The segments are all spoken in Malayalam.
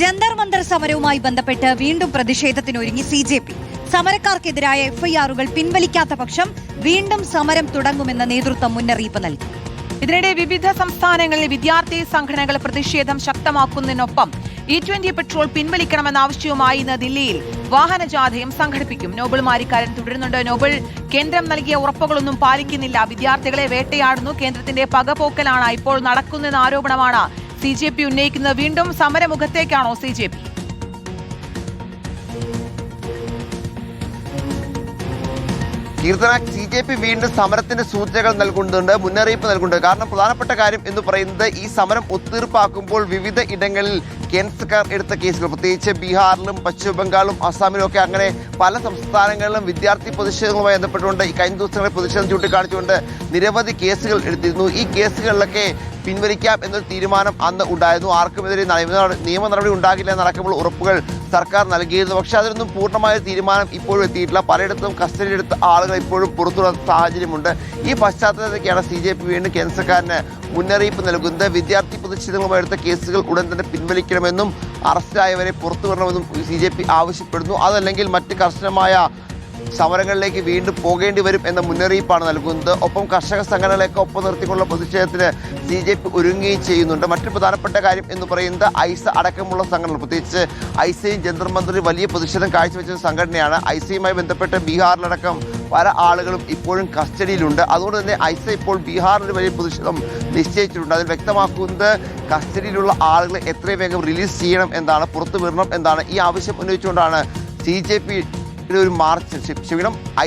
ജന്തർ മന്ദർ സമരവുമായി ബന്ധപ്പെട്ട് വീണ്ടും പ്രതിഷേധത്തിനൊരുങ്ങി CJP. സമരക്കാർക്കെതിരായ FIR-കൾ പിൻവലിക്കാത്ത പക്ഷം വീണ്ടും സമരം തുടങ്ങുമെന്ന നേതൃത്വം മുന്നറിയിപ്പ് നൽകി. ഇതിനിടെ വിവിധ സംസ്ഥാനങ്ങളിലെ വിദ്യാർത്ഥി സംഘടനകൾ പ്രതിഷേധം ശക്തമാക്കുന്നതിനൊപ്പം E20 പെട്രോൾ പിൻവലിക്കണമെന്ന ആവശ്യവുമായി ഇന്ന് ദില്ലിയിൽ വാഹനജാഥയും സംഘടിപ്പിക്കും. നോബൽ മാരിക്കാരൻ തുടരുന്നുണ്ട്. നോബൽ, കേന്ദ്രം നൽകിയ ഉറപ്പുകളൊന്നും പാലിക്കുന്നില്ല, വിദ്യാർത്ഥികളെ വേട്ടയാടുന്നു, കേന്ദ്രത്തിന്റെ പകപോക്കലാണ് ഇപ്പോൾ നടക്കുന്നതെന്ന ആരോപണമാണ് CJP ഉന്നയിക്കുന്നത്. വീണ്ടും സമരമുഖത്തേക്കാണോ CJP? കീർത്തന, CJP വീണ്ടും സമരത്തിന്റെ സൂചനകൾ നൽകുന്നുണ്ട്, മുന്നറിയിപ്പ് നൽകുന്നുണ്ട്. കാരണം പ്രധാനപ്പെട്ട കാര്യം എന്ന് പറയുന്നത് ഈ സമരം ഒത്തീർപ്പാക്കുമ്പോൾ വിവിധ ഇടങ്ങളിൽ കേന്ദ്ര സർക്കാർ എടുത്ത കേസുകൾ, പ്രത്യേകിച്ച് ബീഹാറിലും പശ്ചിമ ബംഗാളും അസാമിലും ഒക്കെ അങ്ങനെ പല സംസ്ഥാനങ്ങളിലും വിദ്യാർത്ഥി പ്രതിഷേധങ്ങളുമായി ബന്ധപ്പെട്ടുകൊണ്ട് ഈ കഴിഞ്ഞ ദിവസങ്ങളിൽ പ്രതിഷേധം ചൂണ്ടിക്കാണിച്ചുകൊണ്ട് നിരവധി കേസുകൾ എടുത്തിരുന്നു. ഈ കേസുകളിലൊക്കെ പിൻവലിക്കാം എന്നൊരു തീരുമാനം അന്ന് ഉണ്ടായിരുന്നു. ആർക്കുമെതിരെ നിയമ നടപടി ഉണ്ടാകില്ല എന്നടക്കമുള്ള ഉറപ്പുകൾ സർക്കാർ നൽകിയിരുന്നു. പക്ഷേ അതിനൊന്നും പൂർണ്ണമായ തീരുമാനം ഇപ്പോഴും എത്തിയിട്ടില്ല. പലയിടത്തും കസ്റ്റഡിയിലെടുത്ത ആളുകൾ ഇപ്പോഴും പുറത്തുള്ള സാഹചര്യമുണ്ട്. ഈ പശ്ചാത്തലത്തിലേക്കാണ് CJP വീണ്ടും കേന്ദ്ര സർക്കാരിന് മുന്നറിയിപ്പ് നൽകുന്നത്. വിദ്യാർത്ഥി പ്രതിഷേധങ്ങളുമായി എടുത്ത കേസുകൾ ഉടൻ തന്നെ പിൻവലിക്കണമെന്നും അറസ്റ്റിലായവരെ പുറത്തു വരണമെന്നും CJP ആവശ്യപ്പെടുന്നു. അതല്ലെങ്കിൽ മറ്റ് കർശനമായ സമരങ്ങളിലേക്ക് വീണ്ടും പോകേണ്ടി വരും എന്ന മുന്നറിയിപ്പാണ് നൽകുന്നത്. ഒപ്പം കർഷക സംഘടനകളെയൊക്കെ ഒപ്പം നിർത്തിക്കൊണ്ടുള്ള പ്രതിഷേധത്തിന് CJP ഒരുങ്ങുകയും ചെയ്യുന്നുണ്ട്. മറ്റൊരു പ്രധാനപ്പെട്ട കാര്യം എന്ന് പറയുന്നത് ഐസ അടക്കമുള്ള സംഘടനകൾ, പ്രത്യേകിച്ച് ഐസയും ജന്തർ മന്ദറിൽ വലിയ പ്രതിഷേധം കാഴ്ചവെച്ച സംഘടനയാണ്. ഐസയുമായി ബന്ധപ്പെട്ട് ബീഹാറിലടക്കം പല ആളുകളും ഇപ്പോഴും കസ്റ്റഡിയിലുണ്ട്. അതുകൊണ്ട് തന്നെ ഐസ ഇപ്പോൾ ബീഹാറിൽ വലിയ പ്രതിഷേധം നിശ്ചയിച്ചിട്ടുണ്ട്. അതിൽ വ്യക്തമാക്കുന്നത് കസ്റ്റഡിയിലുള്ള ആളുകളെ എത്രയും വേഗം റിലീസ് ചെയ്യണം എന്നാണ്, പുറത്തു വിടണം എന്നാണ്. ഈ ആവശ്യം ഉന്നയിച്ചുകൊണ്ടാണ് CJP ഒരു മാർച്ച്,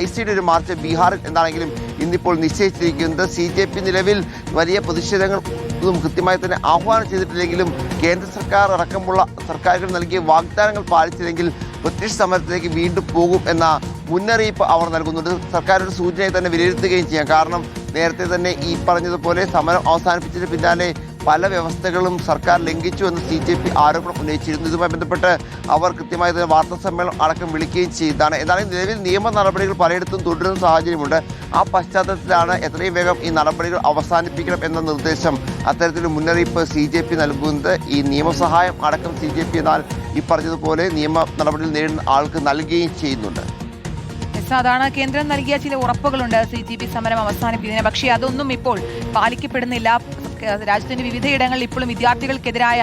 ഐസിയുടെ ഒരു മാർച്ച് ബീഹാറിൽ എന്താണെങ്കിലും ഇന്നിപ്പോൾ നിശ്ചയിച്ചിരിക്കുന്നത്. CJP നിലവിൽ വലിയ പ്രതിഷേധങ്ങളും കൃത്യമായി തന്നെ ആഹ്വാനം ചെയ്തിട്ടില്ലെങ്കിലും കേന്ദ്ര സർക്കാർ അടക്കമുള്ള സർക്കാരുകൾ നൽകിയ വാഗ്ദാനങ്ങൾ പാലിച്ചില്ലെങ്കിൽ ബ്രിട്ടീഷ് സമരത്തിലേക്ക് വീണ്ടും പോകും എന്ന മുന്നറിയിപ്പ് അവർ നൽകുന്നുണ്ട്. സർക്കാർ ഒരു സൂചനയായി തന്നെ വിലയിരുത്തുകയും ചെയ്യാം. കാരണം നേരത്തെ തന്നെ ഈ പറഞ്ഞതുപോലെ സമരം അവസാനിപ്പിച്ചതിന് പിന്നാലെ പല വ്യവസ്ഥകളും സർക്കാർ ലംഘിച്ചു എന്ന് CJP ആരോപണം ഉന്നയിച്ചിരുന്നു. ഇതുമായി ബന്ധപ്പെട്ട് അവർ കൃത്യമായി തന്നെ വാർത്താ സമ്മേളനം അടക്കം വിളിക്കുകയും ചെയ്തതാണ്. എന്നാലും നിലവിൽ നിയമ നടപടികൾ പലയിടത്തും തുടരുന്ന സാഹചര്യമുണ്ട്. ആ പശ്ചാത്തലത്തിലാണ് എത്രയും വേഗം ഈ നടപടികൾ അവസാനിപ്പിക്കണം എന്ന നിർദ്ദേശം, അത്തരത്തിലൊരു മുന്നറിയിപ്പ് CJP നൽകുന്നത്. ഈ നിയമസഹായം അടക്കം CJP എന്നാൽ ഈ പറഞ്ഞതുപോലെ നിയമ നടപടികൾ നേരിടുന്ന ആൾക്ക് നൽകുകയും ചെയ്യുന്നുണ്ട്. അതാണ് കേന്ദ്രം നൽകിയ ചില ഉറപ്പുകളുണ്ട് CJP സമരം അവസാനിപ്പിക്കുന്നതിന്. പക്ഷേ അതൊന്നും ഇപ്പോൾ പാലിക്കപ്പെടുന്നില്ല. രാജ്യത്തിന്റെ വിവിധയിടങ്ങളിൽ ഇപ്പോഴും വിദ്യാർത്ഥികൾക്കെതിരായ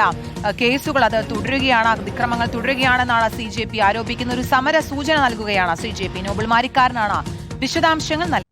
കേസുകൾ അത് തുടരുകയാണ്, അതിക്രമങ്ങൾ തുടരുകയാണെന്നാണ് CJP ആരോപിക്കുന്ന. ഒരു സമര സൂചന നൽകുകയാണ് CJP. നോബൽ മാരിക്കാരനാണ് വിശദാംശങ്ങൾ നൽകുന്നത്.